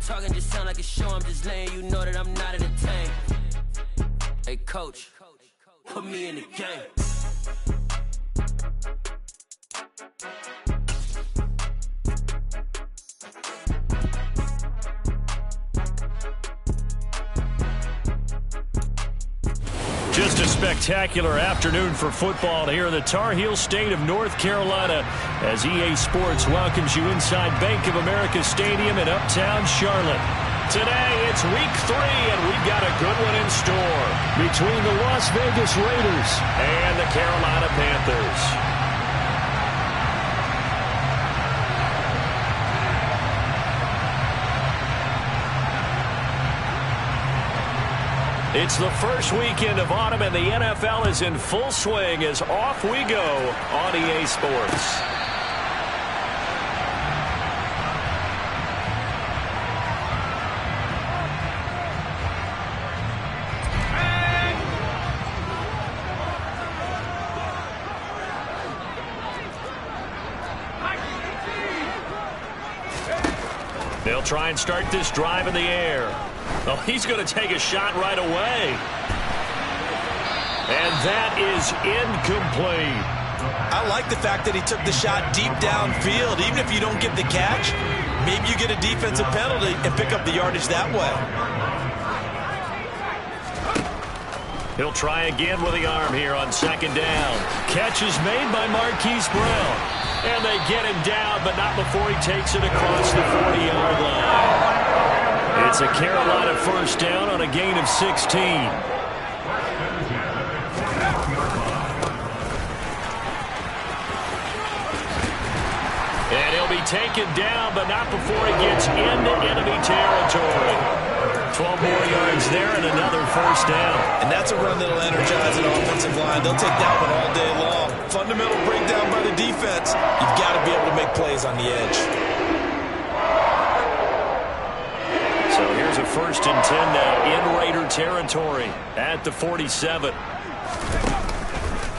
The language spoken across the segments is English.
talking just sound like a show. I'm just letting you know that I'm not entertained. Hey, coach, put me in the game. Just a spectacular afternoon for football here in the Tar Heel state of North Carolina as EA Sports welcomes you inside Bank of America Stadium in uptown Charlotte. Today, it's week 3, and we've got a good one in store between the Las Vegas Raiders and the Carolina Panthers. It's the first weekend of autumn, and the NFL is in full swing as off we go on EA Sports. They'll try and start this drive in the air. Oh, he's going to take a shot right away. And that is incomplete. I like the fact that he took the shot deep downfield. Even if you don't get the catch, maybe you get a defensive penalty and pick up the yardage that way. He'll try again with the arm here on second down. Catch is made by Marquise Brown. And they get him down, but not before he takes it across the 40-yard line. It's a Carolina first down on a gain of 16. And he'll be taken down, but not before he gets into enemy territory. 12 more yards there and another first down. And that's a run that'll energize an offensive line. They'll take that one all day long. Fundamental breakdown by the defense. You've got to be able to make plays on the edge. So here's a 1st and 10 now in Raider territory at the 47.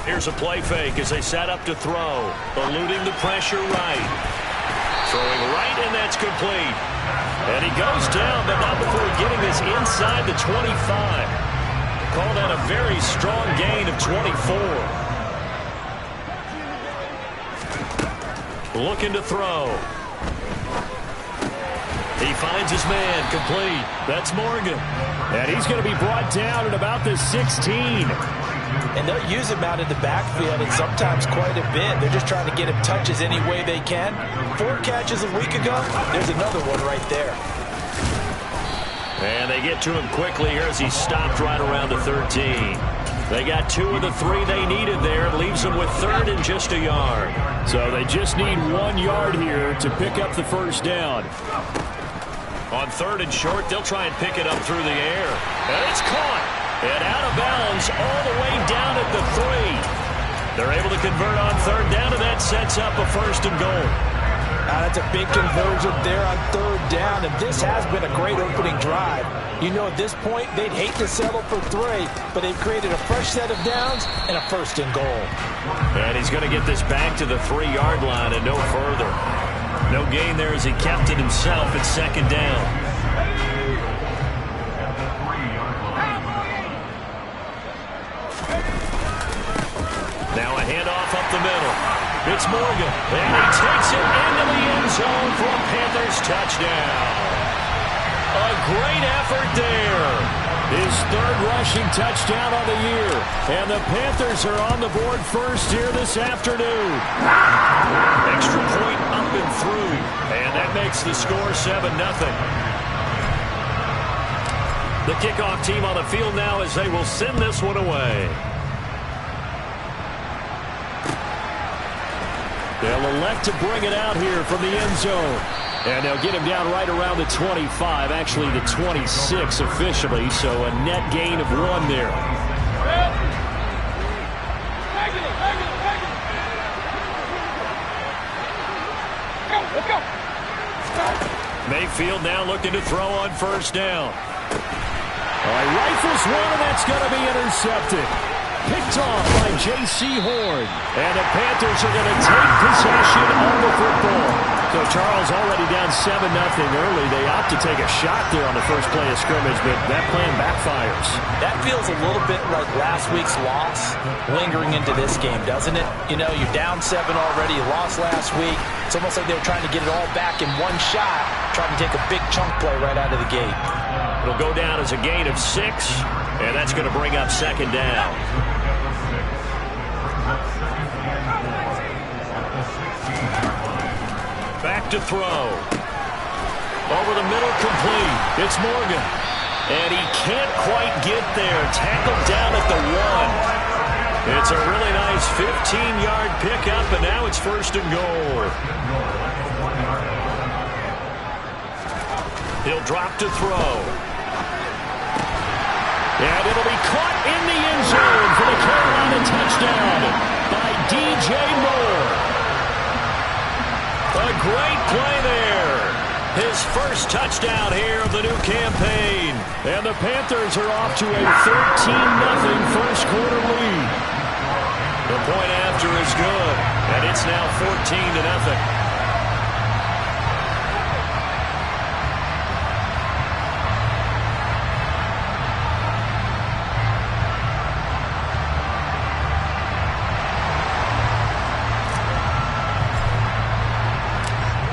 Here's a play fake as they set up to throw. Eluding the pressure right. Throwing right, and that's complete. And he goes down, but not before getting this inside the 25. Call that a very strong gain of 24. Looking to throw. He finds his man, complete. That's Morgan. And he's going to be brought down at about the 16. And they'll use him out in the backfield, and sometimes quite a bit. They're just trying to get him touches any way they can. 4 catches a week ago. There's another one right there. And they get to him quickly here as he stopped right around the 13. They got 2 of the 3 they needed there. It leaves them with 3rd and just a yard. So they just need 1 yard here to pick up the first down. On 3rd and short, they'll try and pick it up through the air. And it's caught. And out of bounds all the way down at the 3. They're able to convert on 3rd down, and that sets up a 1st and goal. That's a big conversion there on 3rd down, and this has been a great opening drive. You know, at this point, they'd hate to settle for 3, but they've created a fresh set of downs and a 1st and goal. And he's going to get this back to the 3-yard line and no further. No gain there as he kept it himself at 2nd down. Now a handoff up the middle. It's Morgan, and he takes it into the end zone for a Panthers touchdown. A great effort there. His 3rd rushing touchdown of the year. And the Panthers are on the board first here this afternoon. Extra point up and through. And that makes the score 7-0. The kickoff team on the field now as they will send this one away. They'll elect to bring it out here from the end zone. And they'll get him down right around the 25, actually the 26 officially, so a net gain of 1 there. Let's go. Mayfield now looking to throw on 1st down. Rifles one, and that's going to be intercepted. Picked off by J.C. Horn. And the Panthers are going to take possession of the football. So, Charles, was already down 7-0 early. They opt to take a shot there on the first play of scrimmage, but that plan backfires. That feels a little bit like last week's loss lingering into this game, doesn't it? You know, you're down 7 already. You lost last week. It's almost like they were trying to get it all back in one shot, trying to take a big chunk play right out of the gate. It'll go down as a gain of 6, and that's going to bring up second down. Back to throw. Over the middle, complete. It's Morgan. And he can't quite get there. Tackled down at the 1. It's a really nice 15-yard pickup, and now it's first and goal. He'll drop to throw. And it'll be caught in the end zone for the Carolina touchdown by DJ Moore. A great play there. His first touchdown here of the new campaign. And the Panthers are off to a 13-0 first quarter lead. The point after is good, and it's now 14-0.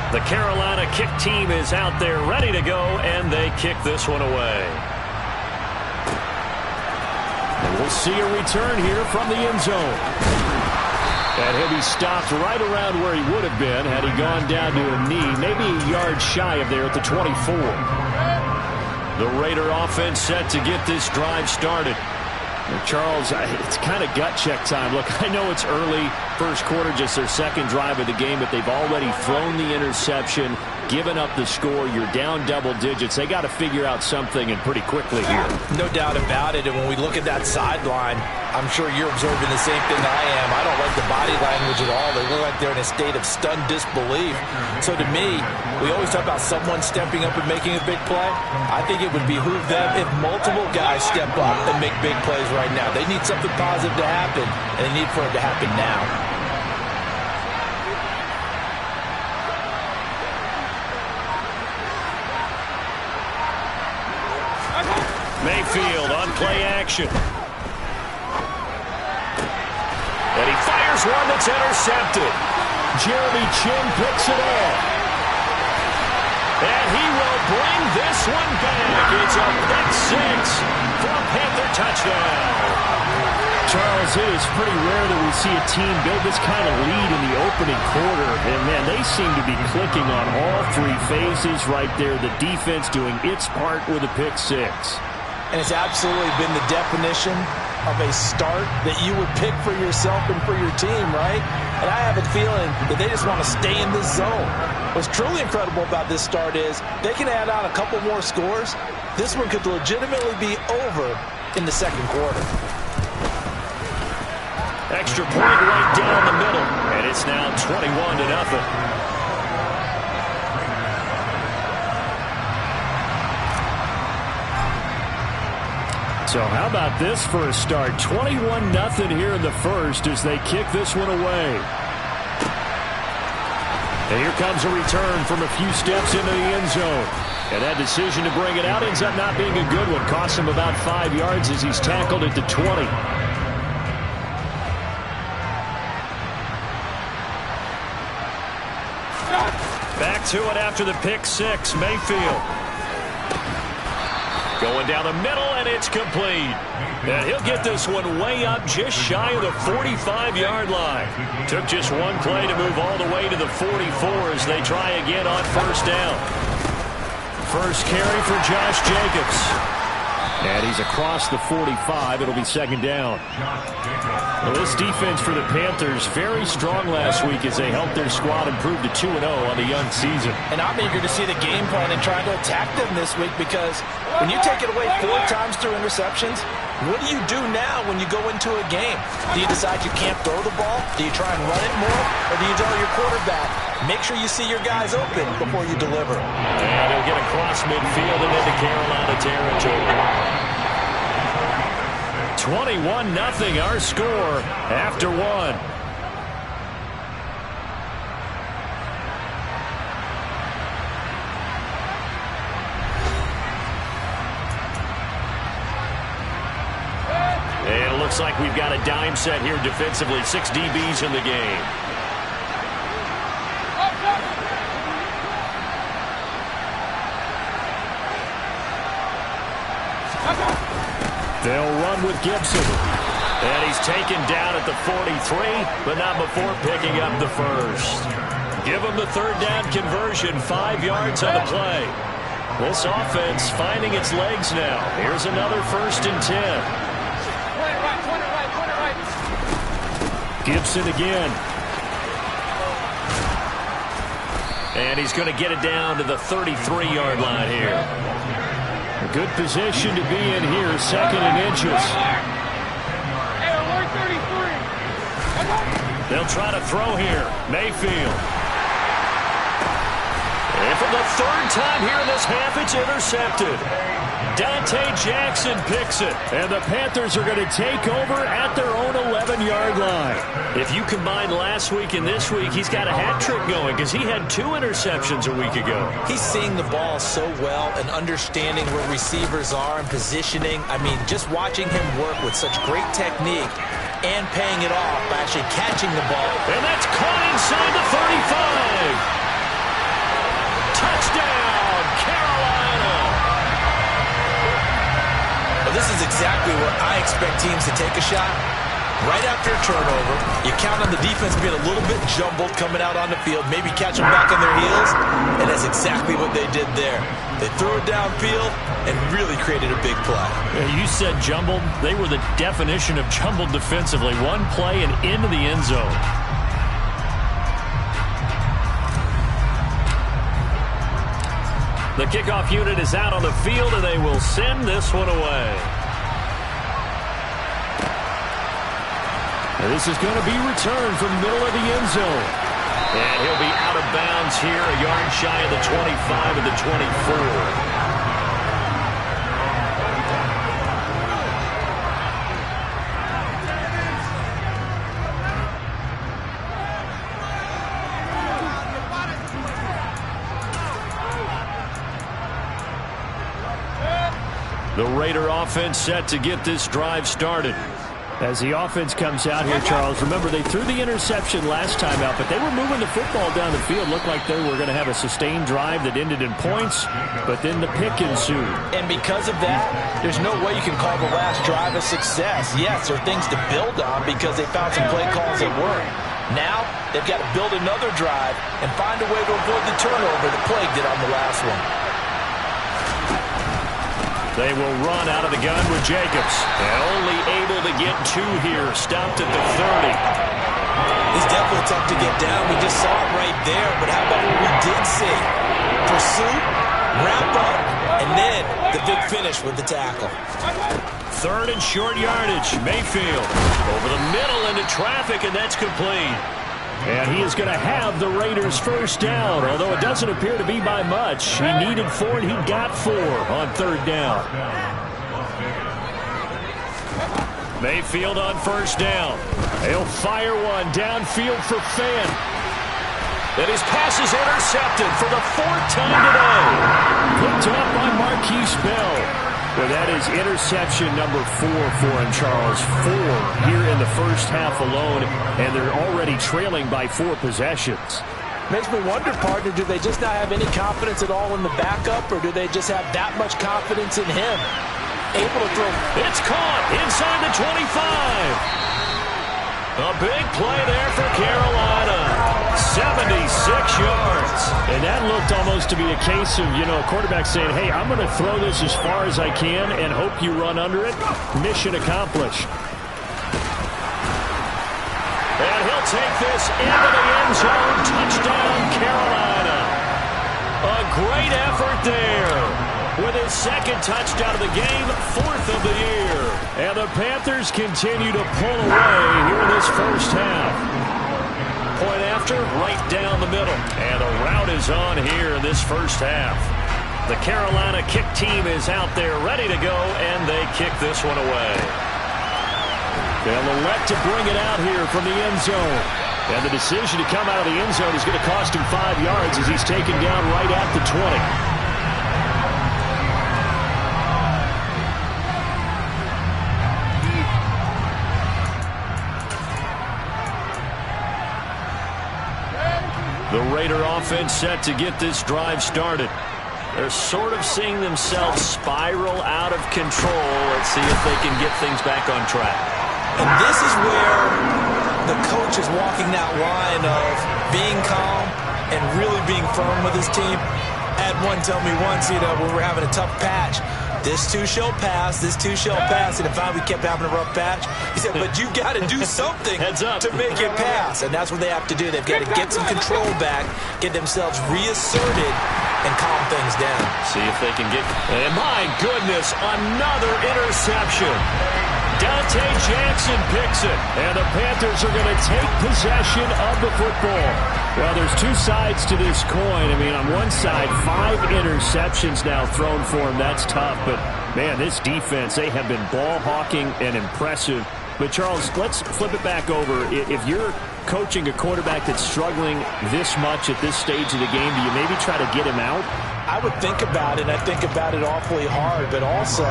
The Carolina kick team is out there ready to go, and they kick this one away. And we'll see a return here from the end zone. And he'll be stopped right around where he would have been had he gone down to a knee, maybe a yard shy of there at the 24. The Raider offense set to get this drive started. And Charles, it's kind of gut check time. Look, I know it's early, first quarter, just their second drive of the game, but they've already thrown the interception, given up the score. You're down double digits. They got to figure out something, and pretty quickly here. No doubt about it. And when we look at that sideline, I'm sure you're observing the same thing I am. I don't like the body language at all. They look like they're in a state of stunned disbelief. So to me, we always talk about someone stepping up and making a big play. I think it would behoove them if multiple guys step up and make big plays right now. They need something positive to happen, and they need for it to happen now. Mayfield on play action. And he fires one that's intercepted. Jeremy Chin picks it off. And he will bring this one back. It's a pick 6 for a Panther touchdown. Charles, it is pretty rare that we see a team build this kind of lead in the opening quarter. And, man, they seem to be clicking on all 3 phases right there. The defense doing its part with a pick 6. And it's absolutely been the definition of a start that you would pick for yourself and for your team, right? And I have a feeling that they just want to stay in this zone. What's truly incredible about this start is they can add on a couple more scores. This one could legitimately be over in the second quarter. Extra point right down the middle, and it's now 21-0. So how about this for a start? 21-0 here in the first as they kick this one away. And here comes a return from a few steps into the end zone. And that decision to bring it out ends up not being a good one. Costs him about 5 yards as he's tackled at the 20. Back to it after the pick 6, Mayfield. Going down the middle, and it's complete. And he'll get this one way up just shy of the 45-yard line. Took just one play to move all the way to the 44 as they try again on first down. First carry for Josh Jacobs. And he's across the 45. It'll be second down. Well, this defense for the Panthers very strong last week as they helped their squad improve to 2-0 on the young season. And I'm eager to see the game plan and trying to attack them this week because when you take it away 4 times through interceptions, what do you do now when you go into a game? Do you decide you can't throw the ball? Do you try and run it more? Or do you tell your quarterback, make sure you see your guys open before you deliver? And he'll get across midfield and into Carolina territory. 21-0 our score after 1. looks like we've got a dime set here defensively. 6 DBs in the game. They'll run with Gibson. And he's taken down at the 43, but not before picking up the first. Give him the third down conversion, 5 yards on the play. This offense finding its legs now. Here's another 1st and 10. Gibson again. And he's going to get it down to the 33-yard line here. A good position to be in here, 2nd and inches. They'll try to throw here. Mayfield. And for the 3rd time here in this half, it's intercepted. Dante Jackson picks it. And the Panthers are going to take over at their own 11-yard line. If you combine last week and this week, he's got a hat trick going because he had 2 interceptions a week ago. He's seeing the ball so well and understanding where receivers are and positioning. I mean, just watching him work with such great technique and paying it off by actually catching the ball. And that's caught inside the 35. Touchdown, Carolina. Well, this is exactly where I expect teams to take a shot. Right after a turnover, you count on the defense being a little bit jumbled coming out on the field, maybe catch them back on their heels, and that's exactly what they did there. They threw it downfield and really created a big play. You said jumbled. They were the definition of jumbled defensively. One play and into the end zone. The kickoff unit is out on the field, and they will send this one away. And this is going to be returned from the middle of the end zone. And he'll be out of bounds here, a yard shy of the 25 of the 24. The Raider offense set to get this drive started. As the offense comes out here, Charles, remember they threw the interception last time out, but they were moving the football down the field. Looked like they were going to have a sustained drive that ended in points, but then the pick ensued. And because of that, there's no way you can call the last drive a success. Yes, there are things to build on because they found some play calls that work. Now, they've got to build another drive and find a way to avoid the turnover that plagued it on the last one. They will run out of the gun with Jacobs. And only able to get 2 here. Stopped at the 30. He's definitely tough to get down. We just saw it right there. But how about what we did see? Pursuit, wrap up, and then the big finish with the tackle. 3rd and short yardage. Mayfield over the middle into traffic, and that's complete. And he is going to have the Raiders' first down, although it doesn't appear to be by much. He needed 4, and he got 4 on 3rd down. Mayfield on 1st down. He'll fire one downfield for Finn. And his pass is intercepted for the 4th time today. Picked up by Marquise Bell. Well, that is interception number 4 for him, Charles. 4 here in the first half alone, and they're already trailing by 4 possessions. Makes me wonder, partner, do they just not have any confidence at all in the backup, or do they just have that much confidence in him? Able to throw. It's caught inside the 25. A big play there for Carolina. 76 yards. And that looked almost to be a case of, a quarterback saying, hey, I'm going to throw this as far as I can and hope you run under it. Mission accomplished. And he'll take this into the end zone. Touchdown, Carolina. A great effort there. With his 2nd touchdown of the game, 4th of the year. And the Panthers continue to pull away here in this first half. Point after, right down the middle. And the route is on here in this first half. The Carolina kick team is out there ready to go, and they kick this one away. They'll elect to bring it out here from the end zone. And the decision to come out of the end zone is going to cost him 5 yards as he's taken down right at the 20. The Raider offense set to get this drive started. They're sort of seeing themselves spiral out of control. Let's see if they can get things back on track. And this is where the coach is walking that line of being calm and really being firm with his team. I had one tell me once, when we were having a tough patch, this too shall pass, this too shall pass. And if we kept having a rough patch, he said, but you got to do something to make it pass. And that's what they have to do. They've got to get some control back, get themselves reasserted, and calm things down. See if they can get... And my goodness, another interception. Dante Jackson picks it, and the Panthers are going to take possession of the football. Well, there's two sides to this coin. I mean, on one side, 5 interceptions now thrown for him. That's tough, but, man, this defense, they have been ball hawking and impressive. But, Charles, let's flip it back over. If you're coaching a quarterback that's struggling this much at this stage of the game, do you maybe try to get him out? I would think about it, and I think about it awfully hard, but also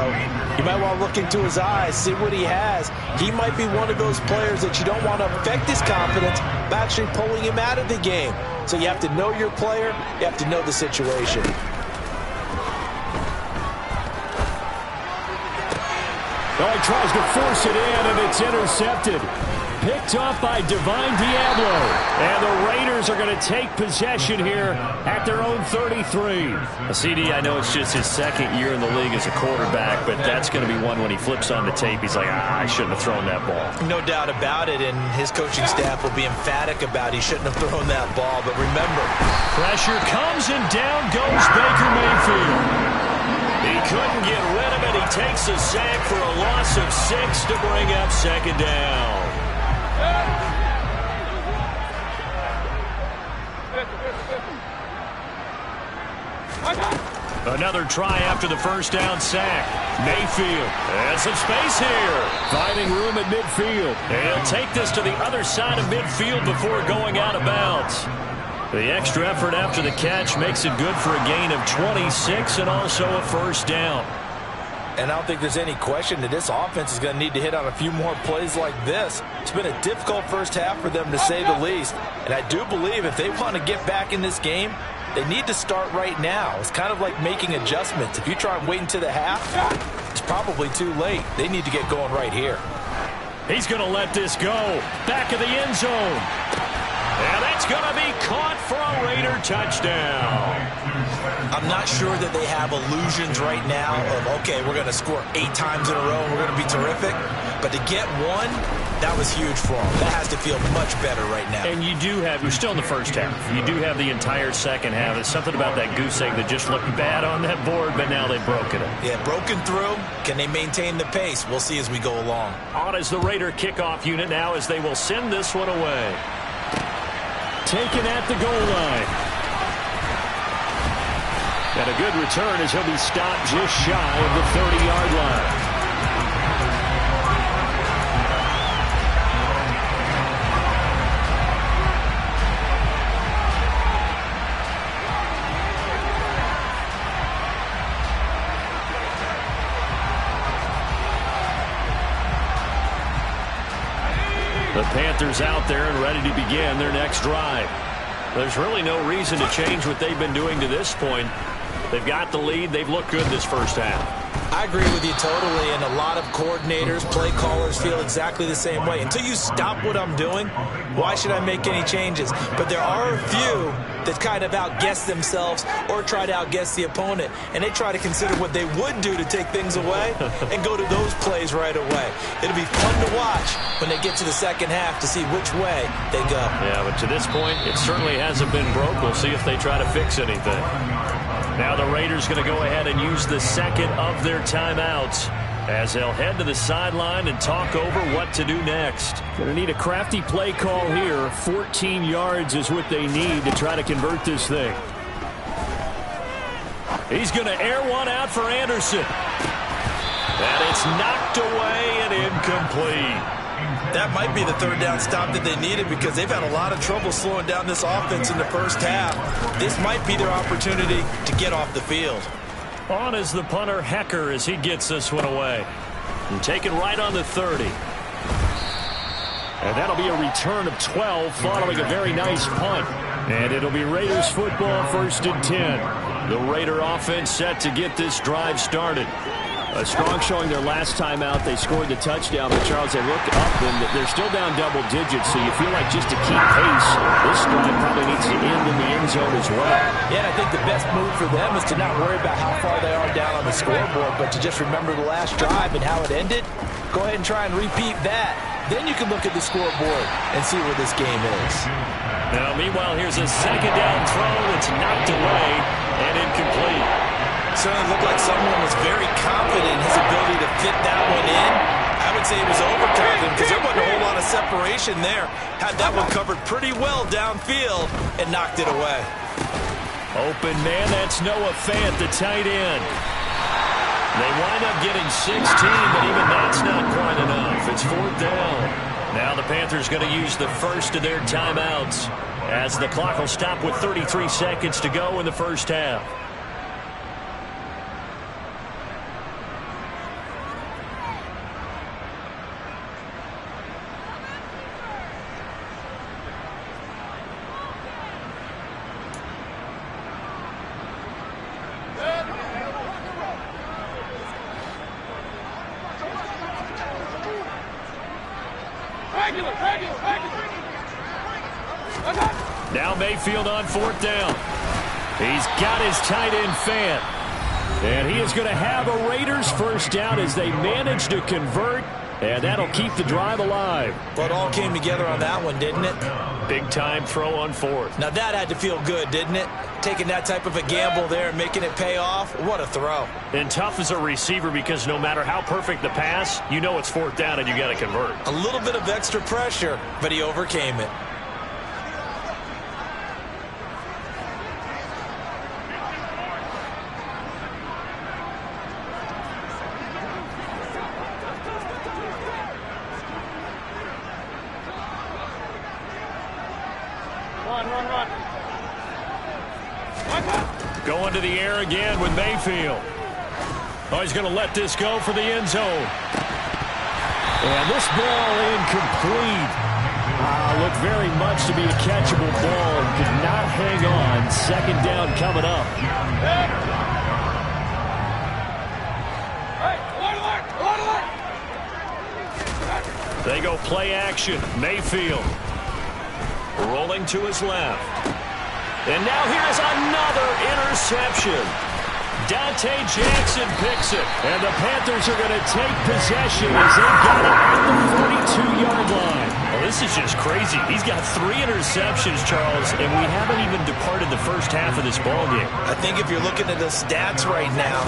you might want to look into his eyes, see what he has. He might be one of those players that you don't want to affect his confidence by actually pulling him out of the game. So you have to know your player, you have to know the situation. Oh, he tries to force it in, and it's intercepted. Picked off by Divine Diablo. And the Raiders are going to take possession here at their own 33. CD, I know it's just his second year in the league as a quarterback, but that's going to be one when he flips on the tape. He's like, I shouldn't have thrown that ball. No doubt about it, and his coaching staff will be emphatic about he shouldn't have thrown that ball. But remember, pressure comes, and down goes Baker Mayfield. He couldn't get rid of it. He takes a sack for a loss of 6 to bring up second down. Another try after the first down sack. Mayfield has some space here. Finding room at midfield. He'll take this to the other side of midfield before going out of bounds. The extra effort after the catch makes it good for a gain of 26 and also a first down. And I don't think there's any question that this offense is going to need to hit on a few more plays like this. It's been a difficult first half for them, to say the least. And I do believe if they want to get back in this game, they need to start right now. It's kind of like making adjustments. If you try and wait until the half, it's probably too late. They need to get going right here. He's going to let this go. Back of the end zone. And that's going to be caught for a Raider touchdown. I'm not sure that they have illusions right now of, okay, we're going to score 8 times in a row and we're going to be terrific. But to get one, that was huge for them. That has to feel much better right now. And you're still in the first half. You do have the entire second half. It's something about that goose egg that just looked bad on that board, but now they've broken it. Yeah, broken through. Can they maintain the pace? We'll see as we go along. On is the Raider kickoff unit now as they will send this one away. Taken at the goal line. And a good return as he'll be stopped just shy of the 30-yard line. The Panthers out there and ready to begin their next drive. There's really no reason to change what they've been doing to this point. They've got the lead. They've looked good this first half. I agree with you totally, and a lot of coordinators, play callers feel exactly the same way. Until you stop what I'm doing, why should I make any changes? But there are a few that kind of outguess themselves or try to outguess the opponent, and they try to consider what they would do to take things away and go to those plays right away. It'll be fun to watch when they get to the second half to see which way they go. Yeah, but to this point, it certainly hasn't been broke. We'll see if they try to fix anything. Now the Raiders going to go ahead and use the second of their timeouts as they'll head to the sideline and talk over what to do next. Going to need a crafty play call here. 14 yards is what they need to try to convert this thing. He's going to air one out for Anderson. And it's knocked away and incomplete. That might be the third down stop that they needed because they've had a lot of trouble slowing down this offense in the first half. This might be their opportunity to get off the field. On is the punter, Hecker, as he gets this one away. And taken right on the 30. And that'll be a return of 12 following a very nice punt. And it'll be Raiders football, 1st and 10. The Raider offense set to get this drive started. A strong showing their last time out. They scored the touchdown, but Charles, they look up and they're still down double digits, so you feel like just to keep pace, this drive probably needs to end in the end zone as well. Yeah, I think the best move for them is to not worry about how far they are down on the scoreboard, but to just remember the last drive and how it ended. Go ahead and try and repeat that. Then you can look at the scoreboard and see where this game is. Now, meanwhile, here's a 2nd down throw that's knocked away and incomplete. Certainly looked like someone was very confident in his ability to fit that one in. I would say he was overconfident because there wasn't a whole lot of separation there. Had that one covered pretty well downfield and knocked it away. Open man, that's Noah Fant, the tight end. They wind up getting 16, but even that's not quite enough. It's 4th down. Now the Panthers going to use the first of their timeouts as the clock will stop with 33 seconds to go in the first half. Now Mayfield on 4th down. He's got his tight end Fant. And he is going to have a Raiders first down as they manage to convert. And that'll keep the drive alive. Well, it all came together on that one, didn't it? Big time throw on 4th. Now that had to feel good, didn't it? Taking that type of a gamble there and making it pay off. What a throw. And tough as a receiver because no matter how perfect the pass, you know it's 4th down and you got to convert. A little bit of extra pressure, but he overcame it. Going to the air again with Mayfield. Oh, he's going to let this go for the end zone. And this ball incomplete. Looked very much to be a catchable ball. Could not hang on. 2nd down coming up. They go play action. Mayfield rolling to his left. And now here's another interception. Dante Jackson picks it. And the Panthers are going to take possession as they got it at the 42-yard line. Well, this is just crazy. He's got 3 interceptions, Charles, and we haven't even departed the first half of this ballgame. I think if you're looking at the stats right now,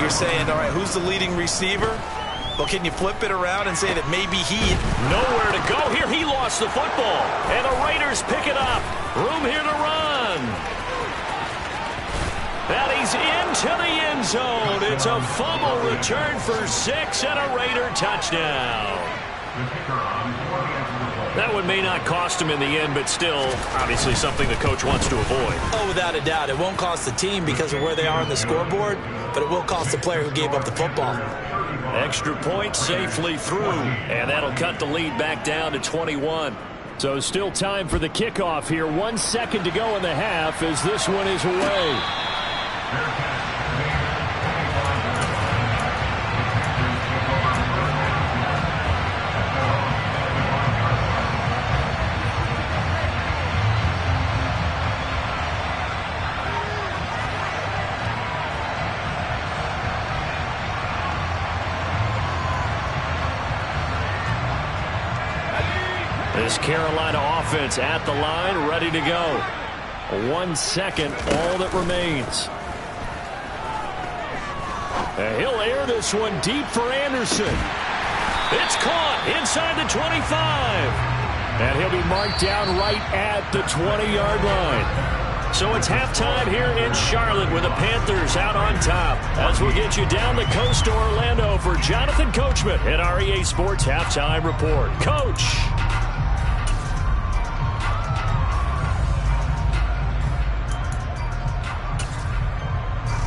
you're saying, all right, who's the leading receiver? Well, can you flip it around and say that maybe he... Nowhere to go here. He lost the football. And the Raiders pick it up. Room here to run. And he's into the end zone. It's a fumble return for 6 and a Raider touchdown. That one may not cost him in the end, but still, obviously something the coach wants to avoid. Oh, without a doubt. It won't cost the team because of where they are on the scoreboard, but it will cost the player who gave up the football. Extra point safely through, and that'll cut the lead back down to 21. So still time for the kickoff here. 1 second to go in the half as this one is away. This Carolina offense at the line, ready to go. 1 second, all that remains. And he'll air this one deep for Anderson. It's caught inside the 25. And he'll be marked down right at the 20-yard line. So it's halftime here in Charlotte with the Panthers out on top. As we'll get you down the coast to Orlando for Jonathan Coachman at our EA Sports Halftime Report. Coach.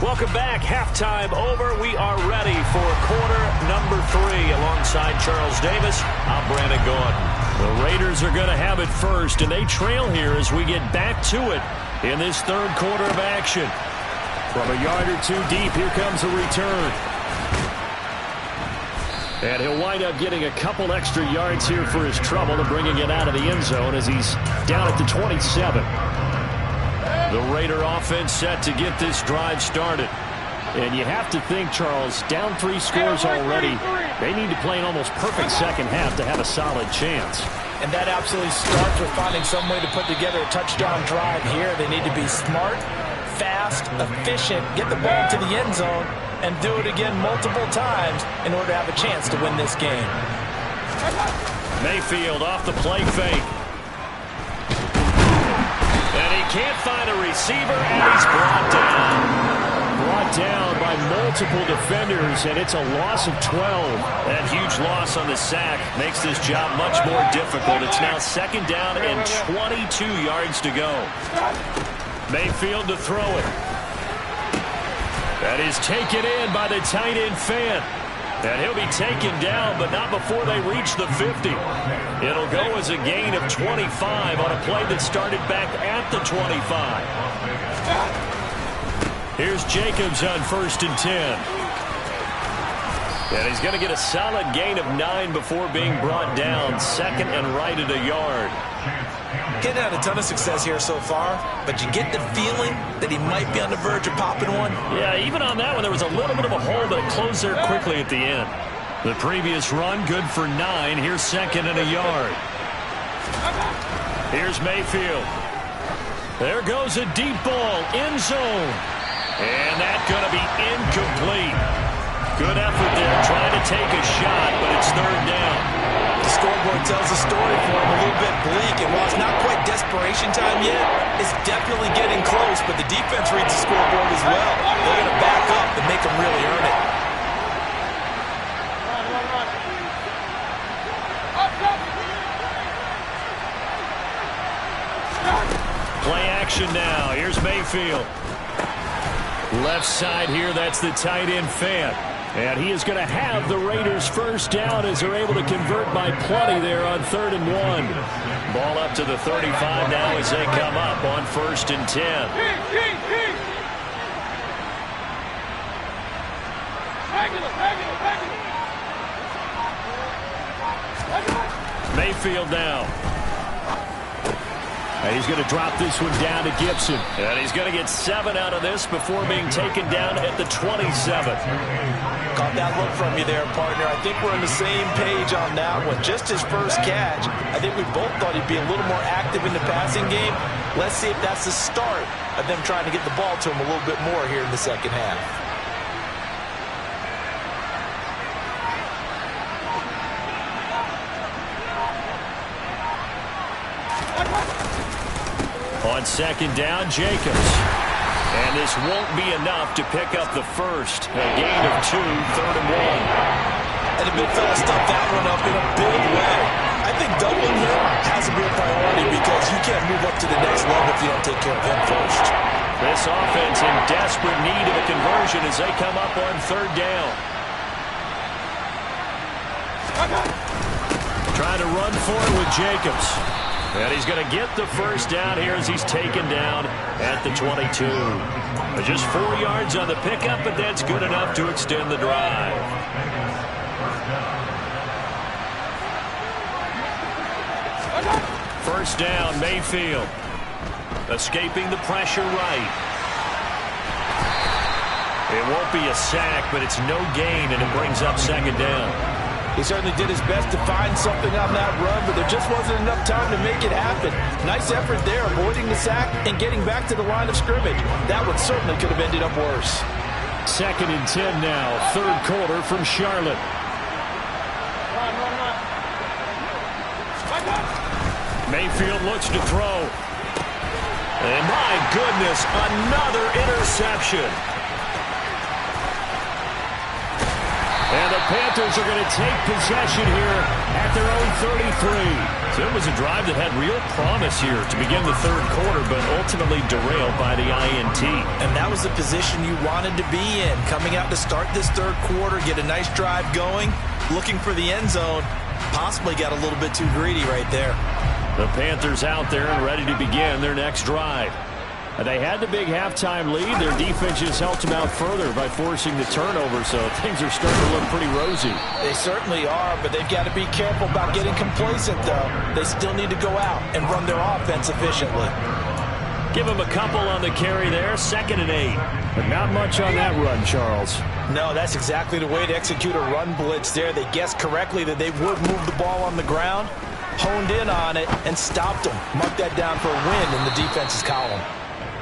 Welcome back. Halftime over. We are ready for quarter number 3. Alongside Charles Davis, I'm Brandon Gordon. The Raiders are going to have it first, and they trail here as we get back to it in this third quarter of action. From a yard or two deep, here comes a return. And he'll wind up getting a couple extra yards here for his trouble and bringing it out of the end zone as he's down at the 27. The Raider offense set to get this drive started. And you have to think, Charles, down 3 scores already. They need to play an almost perfect second half to have a solid chance. And that absolutely starts with finding some way to put together a touchdown drive here. They need to be smart, fast, efficient, get the ball to the end zone, and do it again multiple times in order to have a chance to win this game. Mayfield off the play fake. And he can't find a receiver, and he's brought down. Brought down by multiple defenders, and it's a loss of 12. That huge loss on the sack makes this job much more difficult. It's now second down and 22 yards to go. Mayfield to throw it. That is taken in by the tight end Fant. And he'll be taken down, but not before they reach the 50. It'll go as a gain of 25 on a play that started back at the 25. Here's Jacobs on 1st and 10. And he's going to get a solid gain of 9 before being brought down. Second and right at a yard. Getting had a ton of success here so far, but you get the feeling that he might be on the verge of popping one. Yeah, even on that one, there was a little bit of a hole, but it closed there quickly at the end. The previous run, good for 9. Here's second and a yard. Here's Mayfield. There goes a deep ball, end zone. And that's going to be incomplete. Good effort there, trying to take a shot, but it's third down. The scoreboard tells a story for him, a little bit bleak, and while it's not quite desperation time yet, it's definitely getting close, but the defense reads the scoreboard as well. They're going to back up and make them really earn it. Play action now. Here's Mayfield. Left side here, that's the tight end Fant. And he is going to have the Raiders first down as they're able to convert by plenty there on 3rd and 1. Ball up to the 35 now as they come up on 1st and 10. Mayfield now. And he's going to drop this one down to Gibson. And he's going to get 7 out of this before being taken down at the 27. Caught that look from you there, partner. I think we're on the same page on that one. Just his first catch, I think we both thought he'd be a little more active in the passing game. Let's see if that's the start of them trying to get the ball to him a little bit more here in the second half. On second down, Jacobs. And this won't be enough to pick up the first. A gain of 2, 3rd and 1. And the big fella stuffed that one up in a big way. I think doubling him has to be a priority because you can't move up to the next level if you don't take care of him first. This offense in desperate need of a conversion as they come up on 3rd down. Trying to run for it with Jacobs. And he's going to get the first down here as he's taken down at the 22. Just 4 yards on the pickup, but that's good enough to extend the drive. First down, Mayfield. Escaping the pressure right. It won't be a sack, but it's no gain, and it brings up second down. He certainly did his best to find something on that run, but there just wasn't enough time to make it happen. Nice effort there, avoiding the sack and getting back to the line of scrimmage. That one certainly could have ended up worse. 2nd and 10 now, 3rd quarter from Charlotte. Mayfield looks to throw. And my goodness, another interception. And the Panthers are going to take possession here at their own 33. So it was a drive that had real promise here to begin the 3rd quarter, but ultimately derailed by the INT. And that was the position you wanted to be in. Coming out to start this 3rd quarter, get a nice drive going, looking for the end zone, Possibly got a little bit too greedy right there. The Panthers out there and ready to begin their next drive. They had the big halftime lead. Their defense just helped them out further by forcing the turnover, so things are starting to look pretty rosy. They certainly are, but they've got to be careful about getting complacent, though. They still need to go out and run their offense efficiently. Give them a couple on the carry there, 2nd and 8. But not much on that run, Charles. No, that's exactly the way to execute a run blitz there. They guessed correctly that they would move the ball on the ground, honed in on it, and stopped them. Mark that down for a win in the defense's column.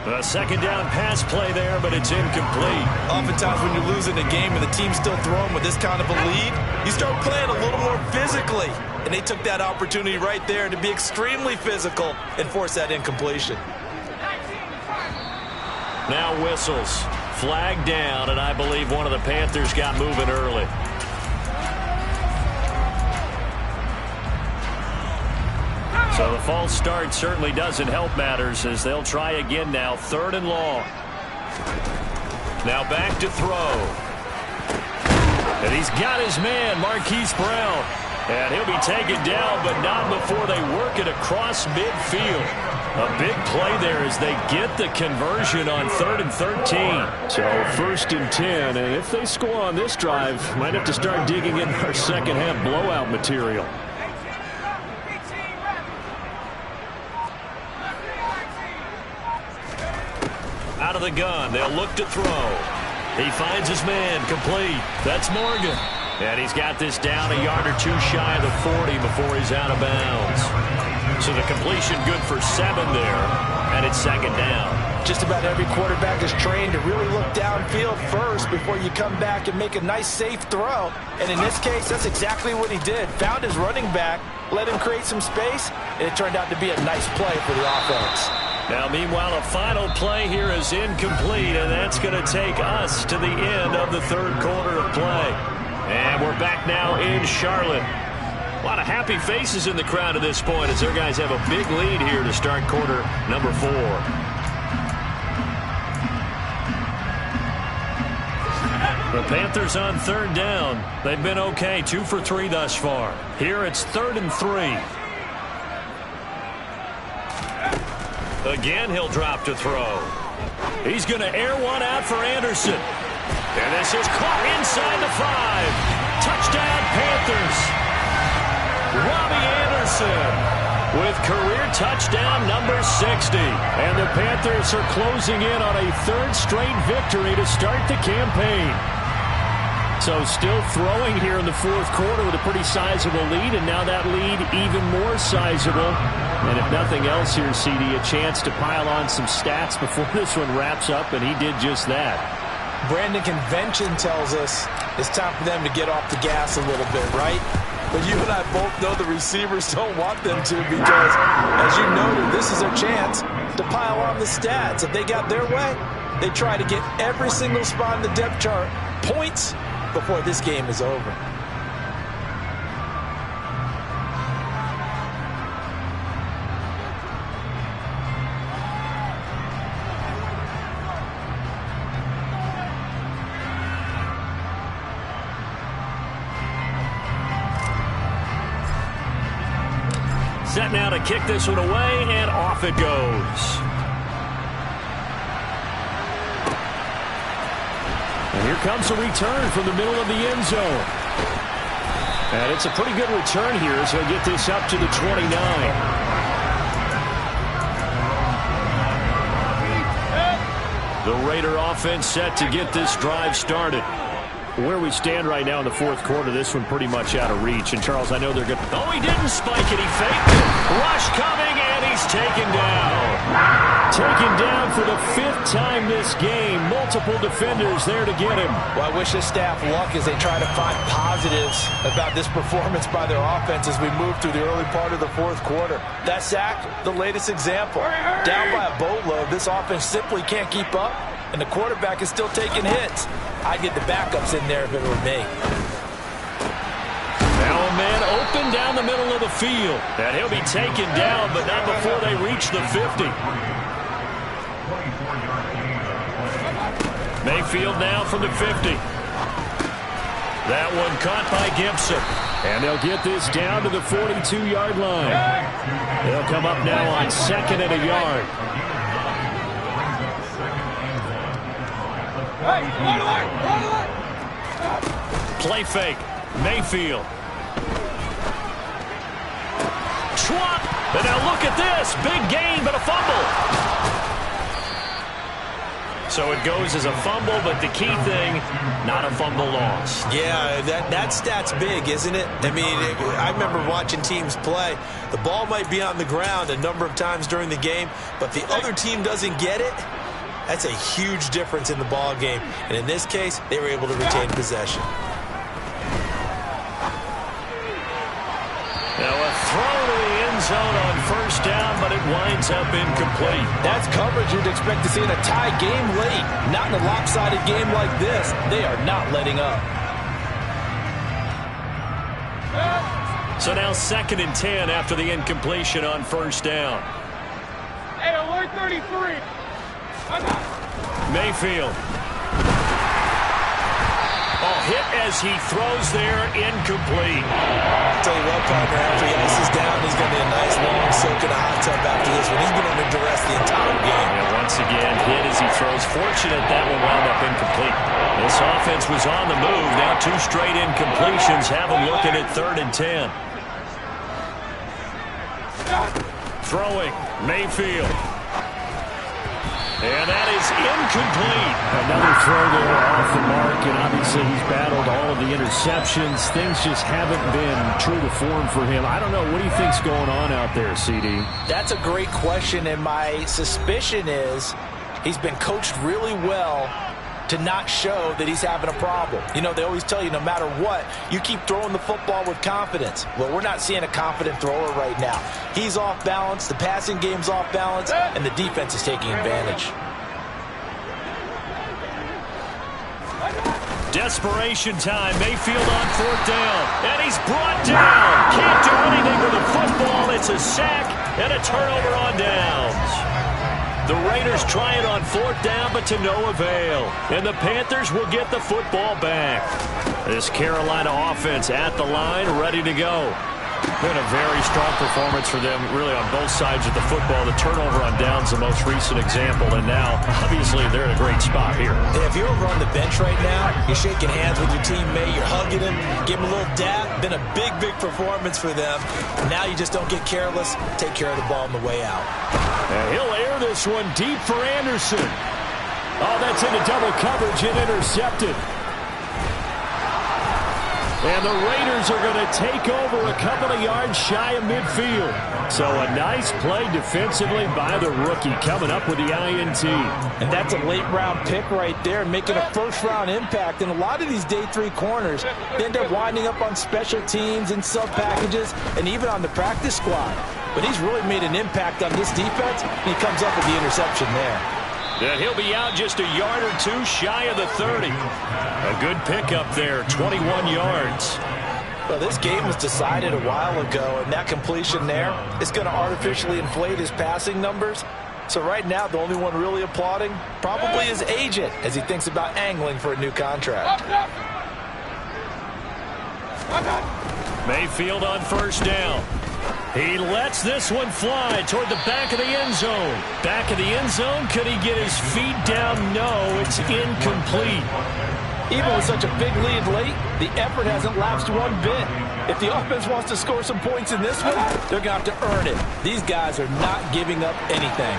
A 2nd down pass play there, but it's incomplete. Oftentimes when you're losing a game and the team's still throwing with this kind of a lead, you start playing a little more physically. And they took that opportunity right there to be extremely physical and force that incompletion. Now whistles. Flag down, and I believe one of the Panthers got moving early. So the false start certainly doesn't help matters as they'll try again now. 3rd and long. Now back to throw. And he's got his man, Marquise Brown. And he'll be taken down, but not before they work it across midfield. A big play there as they get the conversion on 3rd and 13. So 1st and 10, and if they score on this drive, might have to start digging in our second half blowout material. Out of the gun, they'll look to throw. He finds his man, complete. That's Morgan. And he's got this down a yard or two shy of the 40 before he's out of bounds. So the completion good for 7 there, and it's 2nd down. Just about every quarterback is trained to really look downfield first before you come back and make a nice, safe throw. And in this case, that's exactly what he did. Found his running back, let him create some space, and it turned out to be a nice play for the offense. Now, meanwhile, a final play here is incomplete, and that's going to take us to the end of the 3rd quarter of play. And we're back now in Charlotte. A lot of happy faces in the crowd at this point as their guys have a big lead here to start quarter number 4. The Panthers on 3rd down. They've been okay, 2 for 3 thus far. Here it's 3rd and 3. Again, he'll drop to throw. He's going to air one out for Anderson. And this is caught inside the 5. Touchdown, Panthers. Robbie Anderson with career touchdown number 60. And the Panthers are closing in on a 3rd straight victory to start the campaign. So still throwing here in the 4th quarter with a pretty sizable lead, and now that lead even more sizable. And if nothing else here, CD, a chance to pile on some stats before this one wraps up, and he did just that. Brandon, convention tells us it's time for them to get off the gas a little bit, right? But you and I both know the receivers don't want them to because, as you noted, this is their chance to pile on the stats. If they got their way, they try to get every single spot in the depth chart points before this game is over. Set now to kick this one away, and off it goes. And here comes a return from the middle of the end zone. And it's a pretty good return here as he'll get this up to the 29. The Raider offense set to get this drive started. Where we stand right now in the 4th quarter, this one pretty much out of reach. And, Charles, I know they're going to... Oh, he didn't spike it. He faked it. Rush coming, and he's taken down. Taken down for the 5th time this game. Multiple defenders there to get him. Well, I wish this staff luck as they try to find positives about this performance by their offense as we move through the early part of the 4th quarter. That sack, the latest example. Down by a boatload, this offense simply can't keep up, and the quarterback is still taking hits. I'd get the backups in there if it were me. Now a man open down the middle of the field. And he'll be taken down, but not before they reach the 50. Mayfield now from the 50. That one caught by Gibson. And they'll get this down to the 42-yard line. They'll come up now on 2nd and a yard. Play fake. Mayfield. Schwab. And now look at this. Big gain, but a fumble. So it goes as a fumble, but the key thing, not a fumble loss. Yeah, that stat's big, isn't it? I mean, I remember watching teams play. The ball might be on the ground a number of times during the game, but the other team doesn't get it. That's a huge difference in the ball game. And in this case, they were able to retain possession. Now a throw to the end zone on 1st down, but it winds up incomplete. That's coverage you'd expect to see in a tie game late. Not in a lopsided game like this. They are not letting up. So now 2nd and 10 after the incompletion on 1st down. Hey, alert 33. Mayfield. Oh, hit as he throws there, incomplete. I'll tell you what, partner, after he ices down, he's going to be a nice long soak in a hot tub after this one. He's been under duress the entire game. And once again, hit as he throws. Fortunate that one wound up incomplete. This offense was on the move. Now 2 straight incompletions have them looking at 3rd and 10. Throwing, Mayfield. And that is incomplete. Another throw there off the mark, and obviously he's battled all of the interceptions. Things just haven't been true to form for him. I don't know. What do you think's going on out there, CD? That's a great question, and my suspicion is he's been coached really well to not show that he's having a problem. You know, they always tell you no matter what, you keep throwing the football with confidence. Well, we're not seeing a confident thrower right now. He's off balance, the passing game's off balance, and the defense is taking advantage. Desperation time. Mayfield on 4th down. And he's brought down. Can't do anything with the football. It's a sack and a turnover on downs. The Raiders try it on 4th down, but to no avail. And the Panthers will get the football back. This Carolina offense at the line, ready to go. Been a very strong performance for them, really, on both sides of the football. The turnover on downs, the most recent example, and now, obviously, they're in a great spot here. Yeah, if you're over on the bench right now, you're shaking hands with your teammate, you're hugging him, give him a little dap. Been a big, big performance for them. Now you just don't get careless. Take care of the ball on the way out. And he'll air this one deep for Anderson. Oh, that's into double coverage and intercepted. And the Raiders are going to take over a couple of yards shy of midfield. So a nice play defensively by the rookie, coming up with the INT. And that's a late-round pick right there, making a first-round impact. And a lot of these day 3 corners, they end up winding up on special teams and sub-packages and even on the practice squad. But he's really made an impact on this defense, and he comes up with the interception there. And he'll be out just a yard or 2 shy of the 30. A good pickup there, 21 yards. Well, this game was decided a while ago, and that completion there is going to artificially inflate his passing numbers. So right now, the only one really applauding probably his agent as he thinks about angling for a new contract. Mayfield on 1st down. He lets this one fly toward the back of the end zone. Back of the end zone, could he get his feet down? No, it's incomplete. Even with such a big lead late, the effort hasn't lapsed one bit. If the offense wants to score some points in this one, they're going to have to earn it. These guys are not giving up anything.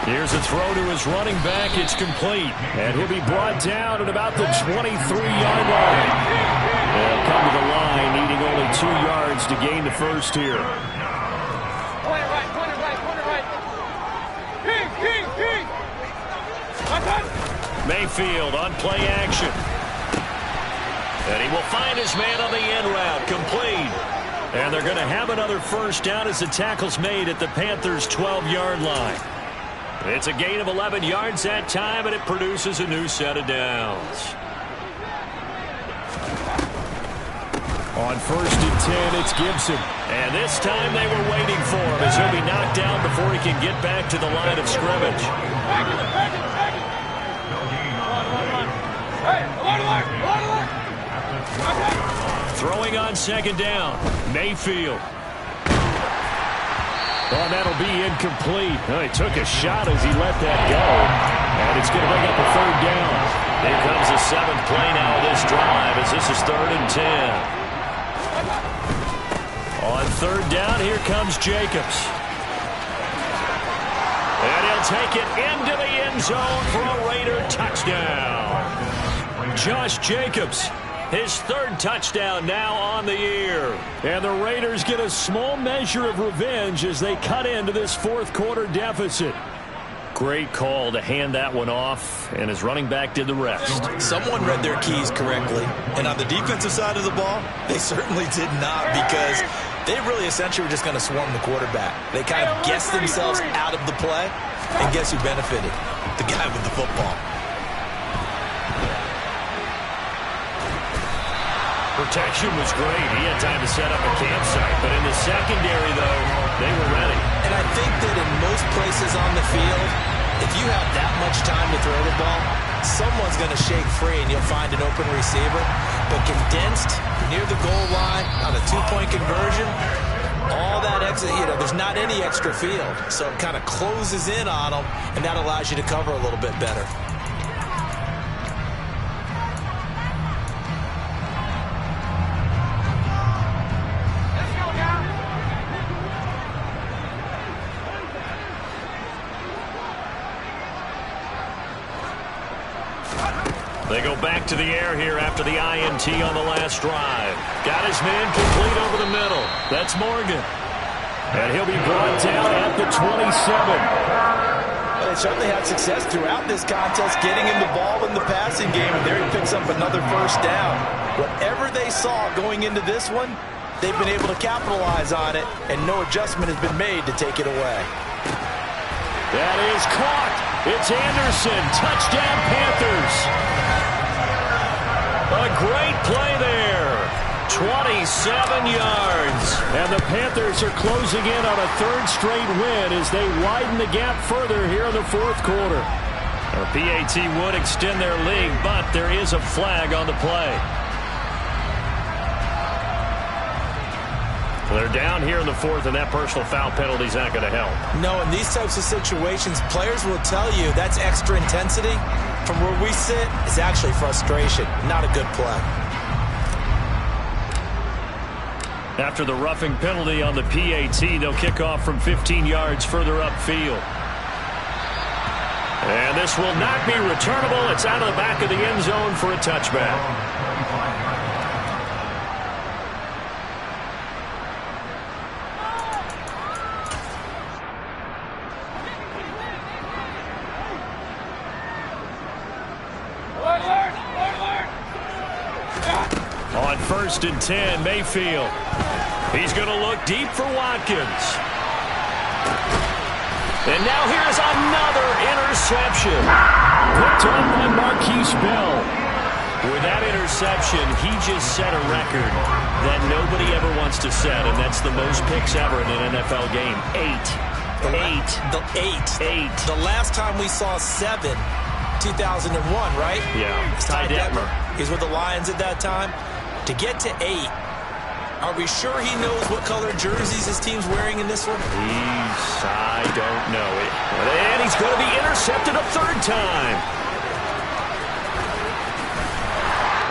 Here's a throw to his running back. It's complete. And he'll be brought down at about the 23-yard line. They'll come to the line, needing only 2 yards to gain the first here. Point it right. King. Mayfield on play action. And he will find his man on the end route, complete. And they're going to have another first down as the tackle's made at the Panthers' 12-yard line. It's a gain of 11 yards that time, and it produces a new set of downs. On 1st and 10, it's Gibson. And this time they were waiting for him as he'll be knocked down before he can get back to the line of scrimmage. throwing on second down. Mayfield. Well, that'll be incomplete. Well, he took a shot as he let that go. And it's going to bring up a third down. Here comes the 7th play now of this drive as this is 3rd and 10. On 3rd down, here comes Jacobs. And he'll take it into the end zone for a Raider touchdown. Josh Jacobs, his 3rd touchdown now on the year. And the Raiders get a small measure of revenge as they cut into this 4th quarter deficit. Great call to hand that one off, and his running back did the rest. Someone read their keys correctly, and on the defensive side of the ball, they certainly did not, because they really essentially were just going to swarm the quarterback. They kind of guessed themselves out of the play, and guess who benefited? The guy with the football. Protection was great. He had time to set up a campsite, but in the secondary, though, they were ready. And I think that in most places on the field, if you have that much time to throw the ball, someone's going to shake free and you'll find an open receiver. But condensed near the goal line on a 2-point conversion, all that extra, there's not any extra field. So it kind of closes in on them, and that allows you to cover a little bit better. They go back to the air here after the INT on the last drive. Got his man complete over the middle. That's Morgan. And he'll be brought down at the 27. Well, they certainly had success throughout this contest getting him the ball in the passing game, and there he picks up another 1st down. Whatever they saw going into this one, they've been able to capitalize on it, and no adjustment has been made to take it away. That is caught. It's Anderson. Touchdown, Panthers. A great play there. 27 yards. And the Panthers are closing in on a 3rd straight win as they widen the gap further here in the 4th quarter. A PAT would extend their lead, but there is a flag on the play. They're down here in the 4th, and that personal foul penalty is not going to help. No, in these types of situations, players will tell you that's extra intensity. From where we sit, it's actually frustration, not a good play. After the roughing penalty on the PAT, they'll kick off from 15 yards further upfield. And this will not be returnable. It's out of the back of the end zone for a touchback. On 1st and 10, Mayfield. He's going to look deep for Watkins. And now here's another interception. Picked up by Marquise Bell. With that interception, he just set a record that nobody ever wants to set, and that's the most picks ever in an NFL game. 8. 8. The last time we saw 7, 2001, right? Yeah. It's Ty Detmer. He's with the Lions at that time. To get to 8, are we sure he knows what color jerseys his team's wearing in this one? I don't know it. And he's going to be intercepted a 3rd time.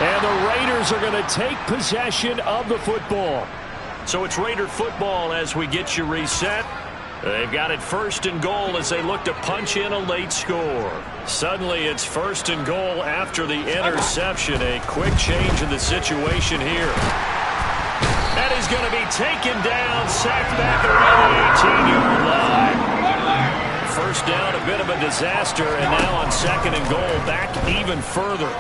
And the Raiders are going to take possession of the football. So it's Raider football as we get you reset. They've got it 1st and goal as they look to punch in a late score. Suddenly it's 1st and goal after the interception. A quick change in the situation here. And he's going to be taken down, sacked back around the 18-yard line. 1st down, a bit of a disaster, and now on 2nd and goal, back even further.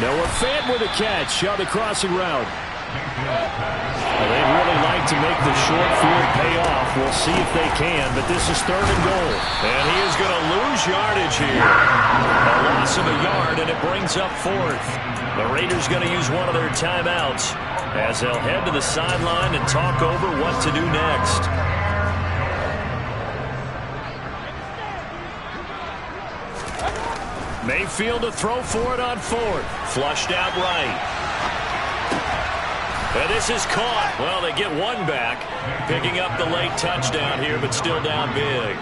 Noah Fant with a catch on the crossing route. Well, they'd really like to make the short field pay off. We'll see if they can, but this is 3rd and goal. And he is going to lose yardage here. A loss of a yard, and it brings up 4th. The Raiders going to use one of their timeouts as they'll head to the sideline and talk over what to do next. Mayfield to throw for it on 4th. Flushed out right. And this is caught. Well, they get one back, picking up the late touchdown here, but still down big.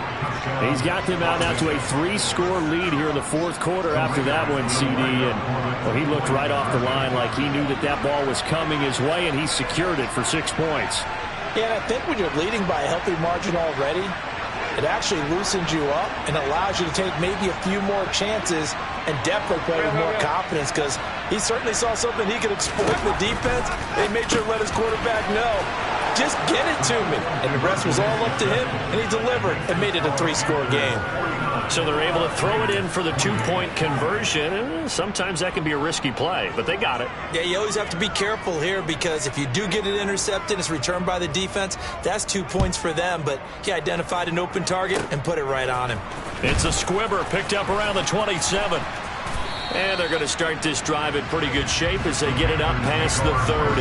He's got them out now to a 3-score lead here in the fourth quarter after that one, CD. And well, he looked right off the line like he knew that that ball was coming his way, and he secured it for 6 points. Yeah, and I think when you're leading by a healthy margin already, it actually loosens you up and allows you to take maybe a few more chances and definitely play with more confidence, because he certainly saw something he could exploit in the defense. They made sure to let his quarterback know, just get it to me. And the rest was all up to him, and he delivered and made it a 3-score game. So they're able to throw it in for the 2-point conversion. Sometimes that can be a risky play, but they got it. Yeah, you always have to be careful here, because if you do get it intercepted, it's returned by the defense, that's 2 points for them. But he identified an open target and put it right on him. It's a squibber picked up around the 27. And they're going to start this drive in pretty good shape as they get it up past the 30.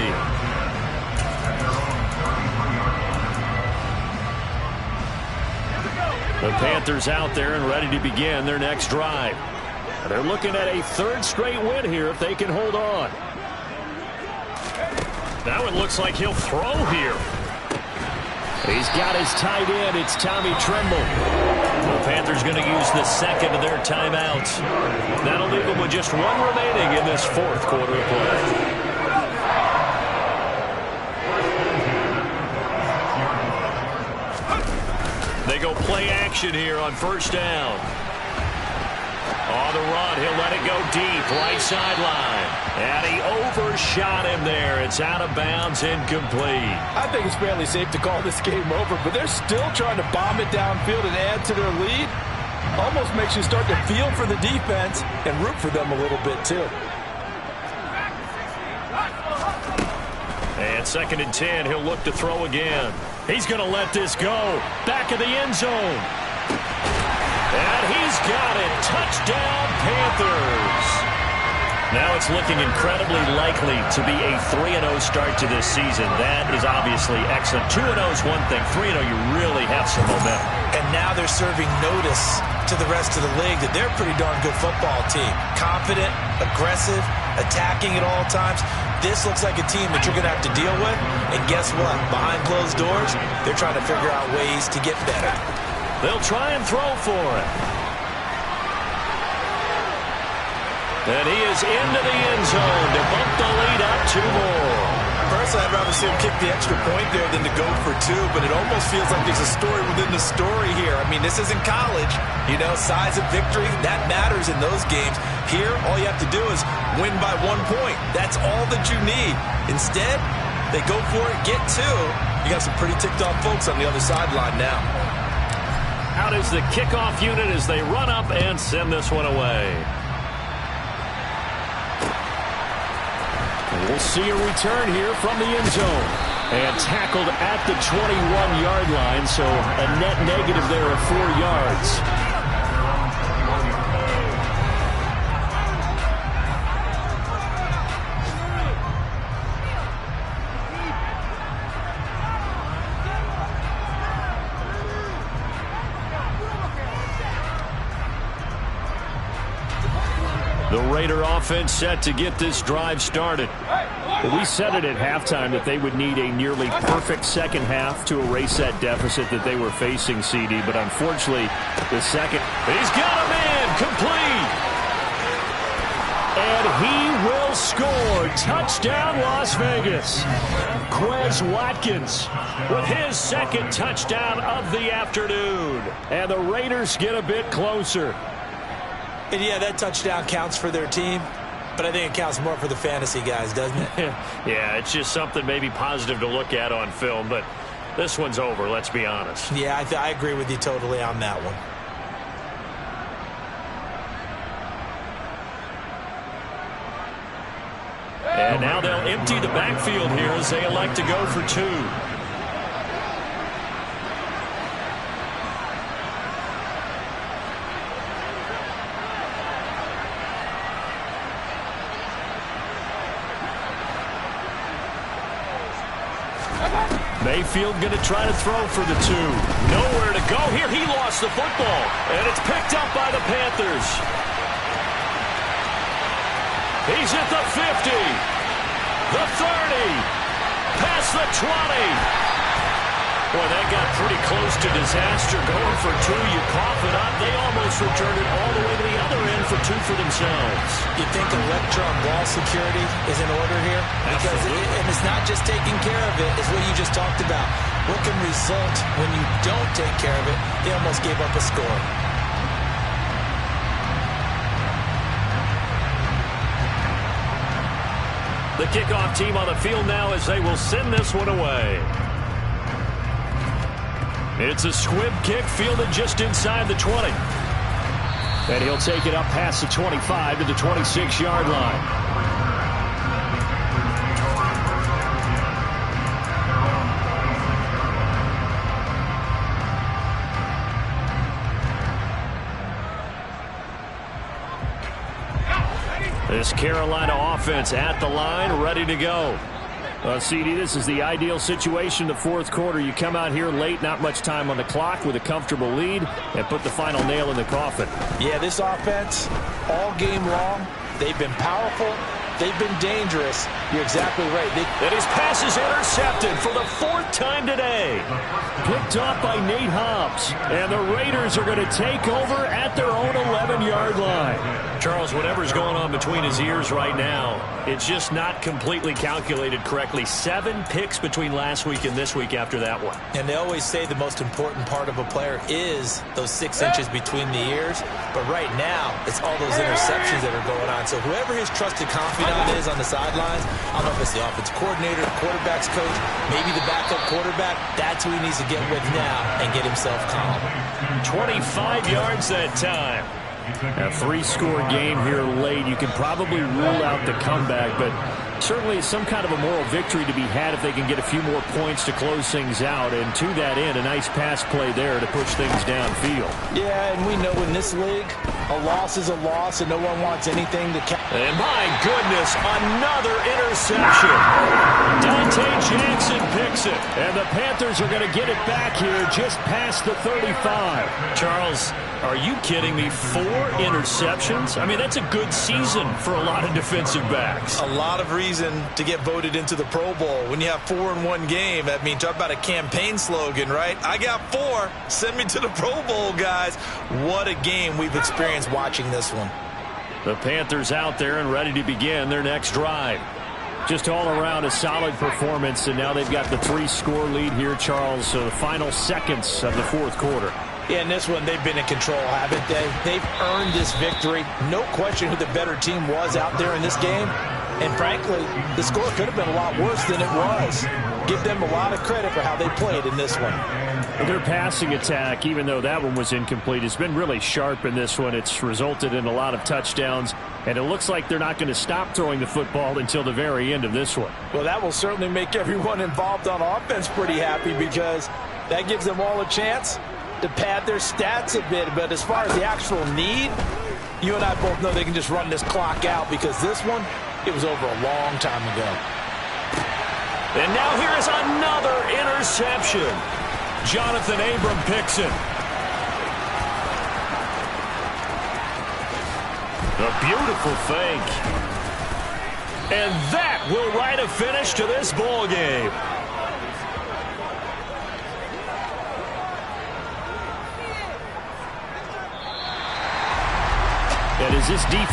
The Panthers out there and ready to begin their next drive. They're looking at a 3rd straight win here if they can hold on. Now it looks like he'll throw here. He's got his tight end. It's Tommy Tremble. The Panthers going to use the second of their timeouts. That'll leave them with just 1 remaining in this 4th quarter of play. They go play action here on 1st down. On the run, he'll let it go deep, right sideline. And he overshot him there. It's out of bounds, incomplete. I think it's fairly safe to call this game over, but they're still trying to bomb it downfield and add to their lead. Almost makes you start to feel for the defense and root for them a little bit too. And 2nd and 10, he'll look to throw again. He's going to let this go. Back of the end zone. And he's got it. Touchdown, Panthers. Now it's looking incredibly likely to be a 3-0 start to this season. That is obviously excellent. 2-0 is one thing. 3-0, you really have some momentum. And now they're serving notice to the rest of the league that they're a pretty darn good football team. Confident, aggressive, attacking at all times. This looks like a team that you're going to have to deal with. And guess what? Behind closed doors, they're trying to figure out ways to get better. They'll try and throw for it. And he is into the end zone to bump the lead up 2 more. Personally, I'd rather see him kick the extra point there than to go for 2, but it almost feels like there's a story within the story here. I mean, this isn't college. You know, size of victory, that matters in those games. Here, all you have to do is win by 1 point. That's all that you need. Instead, they go for it, get 2. You got some pretty ticked off folks on the other sideline now. Out is the kickoff unit as they run up and send this one away. We'll see a return here from the end zone. And tackled at the 21-yard line, so a net negative there of 4 yards. The Raider offense set to get this drive started. Well, we said it at halftime that they would need a nearly perfect second half to erase that deficit that they were facing, CD. But unfortunately, the second... He's got a man complete. And he will score. Touchdown, Las Vegas. Quez Watkins With his 2nd touchdown of the afternoon. And the Raiders get a bit closer. And yeah, that touchdown counts for their team, but I think it counts more for the fantasy guys, doesn't it? Yeah, it's just something maybe positive to look at on film, but this one's over, let's be honest. Yeah, I agree with you totally on that one. And now they'll empty the backfield here as they elect to go for 2. Mayfield going to try to throw for the 2. Nowhere to go here. He lost the football. And it's picked up by the Panthers. He's at the 50. The 30. past the 20. Boy, that got pretty close to disaster. Going for two, you cough it up. They almost returned it all the way to the other end for two for themselves. You think electron ball security is in order here? Because and it's not just taking care of it. It's what you just talked about. What can result when you don't take care of it? They almost gave up a score. The kickoff team on the field now as they will send this one away. It's a squib kick fielded just inside the 20. And he'll take it up past the 25 to the 26-yard line. This Carolina offense at the line, ready to go. CD, this is the ideal situation, the fourth quarter. You come out here late, not much time on the clock with a comfortable lead, and put the final nail in the coffin. Yeah, this offense, all game long, they've been powerful. They've been dangerous. You're exactly right. And his pass is intercepted for the fourth time today. Picked off by Nate Hobbs. And the Raiders are going to take over at their own 11-yard line. Charles, whatever's going on between his ears right now, it's just not completely calculated correctly. 7 picks between last week and this week after that one. And they always say the most important part of a player is those 6 inches between the ears. But right now, it's all those interceptions that are going on. So whoever his trusted confidant is on the sidelines, I don't know if it's the offensive coordinator, the quarterback's coach, maybe the backup quarterback, that's who he needs to get with now and get himself calm. 25 yards that time. A 3-score game here late. You can probably rule out the comeback, but certainly some kind of a moral victory to be had if they can get a few more points to close things out. And to that end, a nice pass play there to push things downfield. Yeah, and we know in this league, a loss is a loss, and no one wants anything to count. And my goodness, another interception. Dante Jackson picks it. And the Panthers are going to get it back here just past the 35. Charles, are you kidding me? 4 interceptions? I mean, that's a good season for a lot of defensive backs. A lot of reason to get voted into the Pro Bowl. When you have 4 in one game, I mean, talk about a campaign slogan, right? I got 4. Send me to the Pro Bowl, guys. What a game we've experienced watching this one. The Panthers out there and ready to begin their next drive. Just all around a solid performance, and now they've got the 3-score lead here, Charles. So the final seconds of the fourth quarter. Yeah, in this one, they've been in control, haven't they? They've earned this victory. No question who the better team was out there in this game. And frankly, the score could have been a lot worse than it was. Give them a lot of credit for how they played in this one. Their passing attack, even though that one was incomplete, has been really sharp in this one. It's resulted in a lot of touchdowns, and it looks like they're not going to stop throwing the football until the very end of this one. Well, that will certainly make everyone involved on offense pretty happy, because that gives them all a chance to pad their stats a bit. But as far as the actual need, you and I both know they can just run this clock out, because this one, it was over a long time ago. And now here is another interception. Jonathan Abram picks it. A beautiful fake. And that will write a finish to this ball game. And as this defense